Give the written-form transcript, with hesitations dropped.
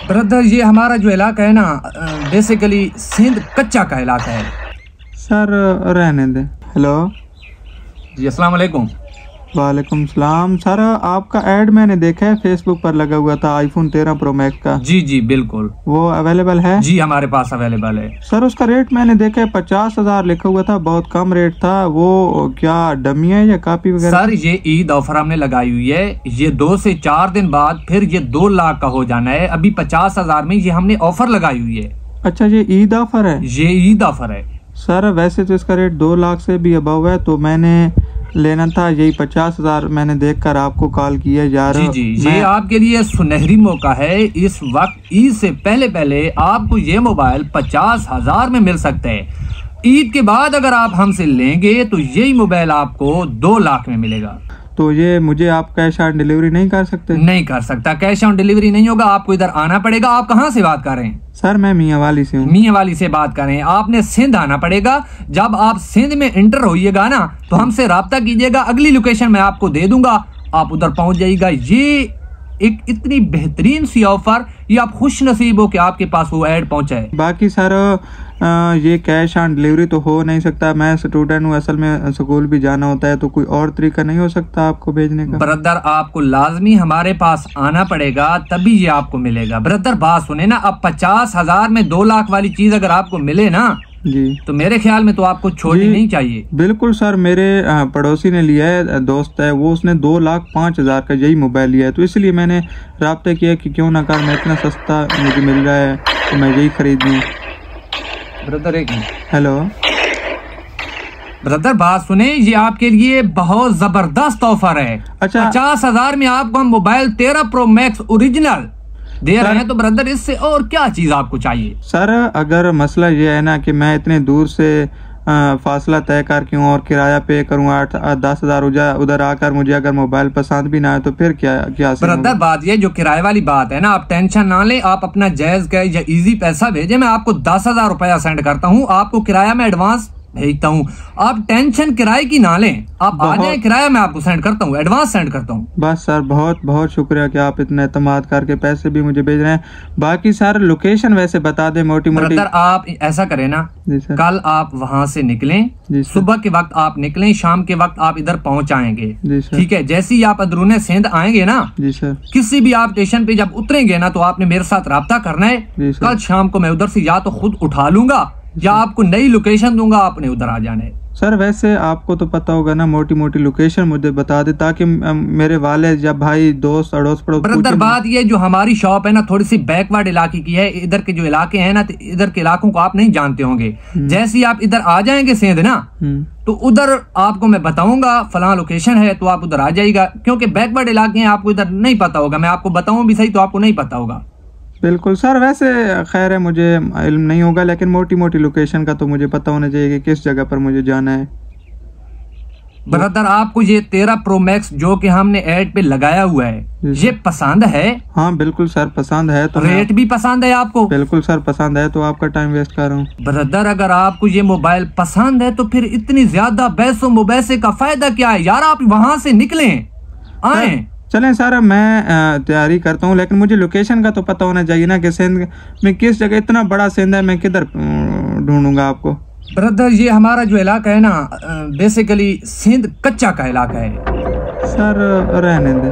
Brother ये हमारा जो इलाका है ना, बेसिकली सिंध कच्चा का इलाका है सर। रहने दे। हेलो जी, अस्सलाम वालेकुम। वालेकुम सलाम। सर आपका ऐड मैंने देखा है फेसबुक पर लगा हुआ था आईफोन 13 प्रो मैक्स का। जी जी बिल्कुल, वो अवेलेबल है? जी हमारे पास अवेलेबल है। सर उसका रेट मैंने देखा है 50,000 लिखा हुआ था, बहुत कम रेट था। वो क्या डमी है या कॉपी वगैरह? सर ये ईद ऑफर हमने लगाई हुई है, ये 2 से 4 दिन बाद फिर ये 2 लाख का हो जाना है। अभी 50,000 में ये हमने ऑफर लगाई हुई है। अच्छा ये ईद ऑफर है? ये ईद ऑफर है सर। वैसे तो इसका रेट 2 लाख से भी अबव है, तो मैंने लेना था यही 50,000। मैंने देखकर आपको कॉल किया यार। जी जी, ये आपके लिए सुनहरी मौका है। इस वक्त ईद से पहले पहले आपको ये मोबाइल 50,000 में मिल सकते हैं। ईद के बाद अगर आप हमसे लेंगे तो यही मोबाइल आपको 2 लाख में मिलेगा। तो ये मुझे आप कैश ऑन डिलीवरी नहीं कर सकते? नहीं कर सकता, कैश ऑन डिलीवरी नहीं होगा। आपको इधर आना पड़ेगा। आप कहाँ से बात कर रहे हैं? सर मैं मियांवाली से हूँ। मियांवाली से बात कर रहे हैं। आपने सिंध आना पड़ेगा। जब आप सिंध में इंटर होइएगा ना तो हमसे राब्ता कीजिएगा। अगली लोकेशन मैं आपको दे दूंगा, आप उधर पहुंच जाइएगा। ये एक इतनी बेहतरीन सी ऑफर, ये आप खुश नसीब हो कि आपके पास वो ऐड पहुंचा है। बाकी सर ये कैश ऑन डिलीवरी तो हो नहीं सकता। मैं स्टूडेंट हूँ, असल में स्कूल भी जाना होता है, तो कोई और तरीका नहीं हो सकता आपको भेजने का? ब्रदर आपको लाजमी हमारे पास आना पड़ेगा, तभी ये आपको मिलेगा। ब्रदर बात सुने ना, अब 50,000 में 2 लाख वाली चीज अगर आपको मिले ना जी, तो मेरे ख्याल में तो आपको छोड़नी नहीं चाहिए। बिल्कुल सर। मेरे पड़ोसी ने लिया है, दोस्त है वो, उसने 2,05,000 का यही मोबाइल लिया है, तो इसलिए मैंने राब्ता किया कि क्यों ना कर, मैं इतना सस्ता मुझे मिल रहा है तो मैं यही खरीद लूँ। ब्रदर एक मिनट। हेलो ब्रदर बात सुने, ये आपके लिए बहुत जबरदस्त ऑफर है। अच्छा 50,000 में आपको हम मोबाइल 13 प्रो मैक्स ओरिजिनल दे रहे हैं, तो ब्रदर इससे और क्या चीज आपको चाहिए? सर अगर मसला ये है ना कि मैं इतने दूर से फासला तय कर क्यों और किराया पे करूँ 8-10,000 उधर आकर मुझे अगर मोबाइल पसंद भी ना आए तो फिर क्या ब्रदर बात ये जो किराए वाली बात है ना, आप टेंशन ना लें। आप अपना जायज कैश या इजी पैसा भेजे, मैं आपको 10,000 रुपया सेंड करता हूँ। आपको किराया में एडवांस भेजता हूँ। आप टेंशन किराए की ना लें, आप आ जाए, किराया मैं आपको सेंड करता हूँ, एडवांस सेंड करता हूँ। बस सर बहुत बहुत शुक्रिया कि आप इतना एतमाद करके पैसे भी मुझे भेज रहे हैं। बाकी सर लोकेशन वैसे बता दें मोटी मोटी। ब्रदर आप ऐसा करें ना, जी सर, कल आप वहां से निकलें, सुबह के वक्त आप निकलें, शाम के वक्त आप इधर पहुंच आएंगे। जी सर। ठीक है, जैसे ही आप अंदरूने सिंध आएंगे ना, जी सर, किसी भी आप स्टेशन पे जब उतरेंगे ना तो आपने मेरे साथ राब्ता करना है। कल शाम को मैं उधर से या तो खुद उठा लूंगा या आपको नई लोकेशन दूंगा, आपने उधर आ जाना है। सर वैसे आपको तो पता होगा ना, मोटी मोटी लोकेशन मुझे बता दे ताकि मेरे वाले या भाई दोस्त अड़ोस पड़ोस। ब्रदर बात ये, जो हमारी शॉप है ना थोड़ी सी बैकवर्ड इलाके की है। इधर के जो इलाके हैं ना, इधर के इलाकों को आप नहीं जानते होंगे। जैसे ही आप इधर आ जाएंगे सिंध ना, तो उधर आपको मैं बताऊंगा फलां लोकेशन है, तो आप उधर आ जाएगा। क्योंकि बैकवर्ड इलाके हैं, आपको इधर नहीं पता होगा। मैं आपको बताऊं भी सही तो आपको नहीं पता होगा। बिल्कुल सर। वैसे खैर है, मुझे इल्म नहीं होगा, लेकिन मोटी मोटी लोकेशन का तो मुझे पता होना चाहिए कि किस जगह पर मुझे जाना है। ब्रदर आपको ये 13 प्रो मैक्स जो कि हमने ऐड पे लगाया हुआ है, ये पसंद है? हाँ बिल्कुल सर पसंद है। तो रेट भी पसंद है आपको? बिल्कुल सर पसंद है, तो आपका टाइम वेस्ट कर रहा हूँ। ब्रदर अगर आपको ये मोबाइल पसंद है तो फिर इतनी ज्यादा बहसो मुबैसे का फायदा क्या है यार? आप वहां से निकलें, आए। चलें सर, मैं तैयारी करता हूँ, लेकिन मुझे लोकेशन का तो पता होना चाहिए ना कि सिंध में किस जगह। इतना बड़ा सिंध है, मैं किधर ढूंढूंगा आपको? ब्रदर ये हमारा जो इलाका है ना, बेसिकली सिंध कच्चा का इलाका है। सर रहने दे।